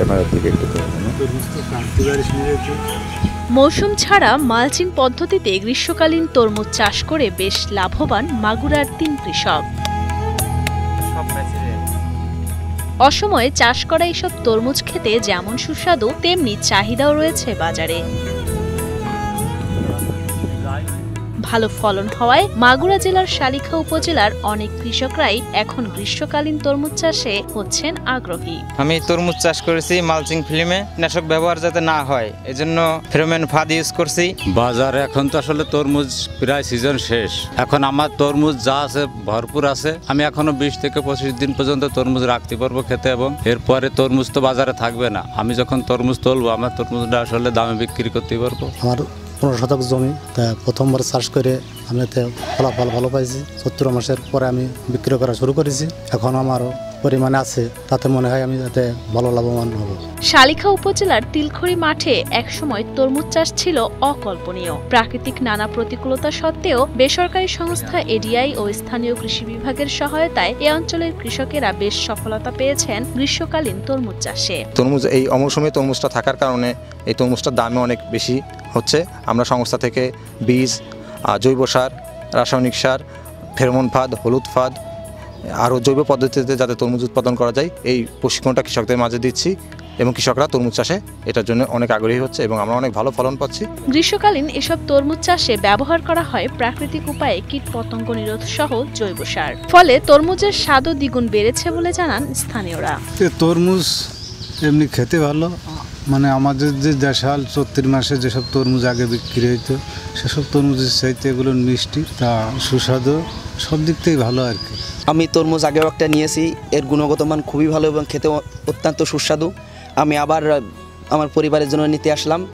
ক্যামেরার দিকে একটু মৌসুম ছাড়া মালচিং পদ্ধতিতে গ্রীষ্মকালীন তরমুজ চাষ করে বেশ লাভবান মাগুরার 3 কৃষক। অসময়ে চাষ করা এসব তরমুজ খেতে যেমন সুস্বাদু তেমনি চাহিদাও রয়েছে বাজারে। ভালো ফলন হওয়ায় মাগুরা জেলার শালিখা উপজেলার অনেক কৃষকরাই এখন গ্রীষ্মকালীন তরমুজ চাষে হচ্ছেন আগ্রহী। আমি তরমুজ চাষ করেছি মালচিং ফিল্মে, নাশক ব্যবহার যাতে না হয় এজন্য ফেরোমেন ফাঁদ ইউজ করছি। বাজারে এখন তো আসলে তরমুজ প্রায় সিজন শেষ, এখন আমার তরমুজ যা আছে ভরপুর আছে। আমি এখনো 20 থেকে 25 দিন পর্যন্ত তরমুজ রাখতে পারবো খেতে, এবং এরপরে তরমুজ তো বাজারে থাকবে না। আমি যখন তরমুজ তুলবো আমার তরমুজটা আসলে দামে বিক্রি করতে পারবো। আমার 15 শতক জমি, প্রথমবার চাষ করে আমি ফলাফল ভালো পাইছি। 17 মাসের পরে আমি বিক্রি করা শুরু করেছি। এখন আমারও পরিমাণে আছে, তাতে মনে হয় আমি যাতে ভালো লাভবান হব। শালিখা উপজেলার তিলখড়ি মাঠে একসময় তরমুজ চাষ ছিল অকল্পনীয়। প্রাকৃতিক নানা প্রতিকূলতা সত্ত্বেও বেসরকারি সংস্থা এডিআই ও স্থানীয় কৃষি বিভাগের সহায়তায় এ অঞ্চলের কৃষকেরা বেশ সফলতা পেয়েছেন গ্রীষ্মকালীন তরমুজ চাষে। তরমুজ এই অমৌসুমে তরমুজটা থাকার কারণে এই তরমুজটার দামে অনেক বেশি হচ্ছে। আমরা সংস্থা থেকে বীজ, জৈব সার, রাসায়নিক সার, ফেরোমন ফাঁদ, হলুদ ফাঁদ আরও জৈব পদ্ধতিতে যাতে তরমুজ উৎপাদন করা যায় এই প্রশিক্ষণটা কৃষকদের মাঝে দিচ্ছি, এবং কৃষকরা তরমুজ চাষে এটার জন্য অনেক আগ্রহী হচ্ছে এবং আমরা অনেক ভালো ফলন পাচ্ছি। গ্রীষ্মকালীন এসব তরমুজ চাষে ব্যবহার করা হয় প্রাকৃতিক উপায়ে কীটপতঙ্গ নিরোধ সহ জৈব সার। ফলে তরমুজের স্বাদও দ্বিগুণ বেড়েছে বলে জানান স্থানীয়রা। তরমুজ এমনি খেতে ভালো, মানে আমাদের যে দেশাল 34 মাসে যেসব তরমুজ আগে বিক্রি হইতো সেসব তরমুজের চাইতে এগুলো মিষ্টি, তা সুস্বাদু, সব দিক থেকেই ভালো আর কি। আমি তরমুজ আগেও একটা নিয়েছি, এর গুণগত মান খুবই ভালো এবং খেতে অত্যন্ত সুস্বাদু। আমি আবার আমার পরিবারের জন্য নিতে আসলাম।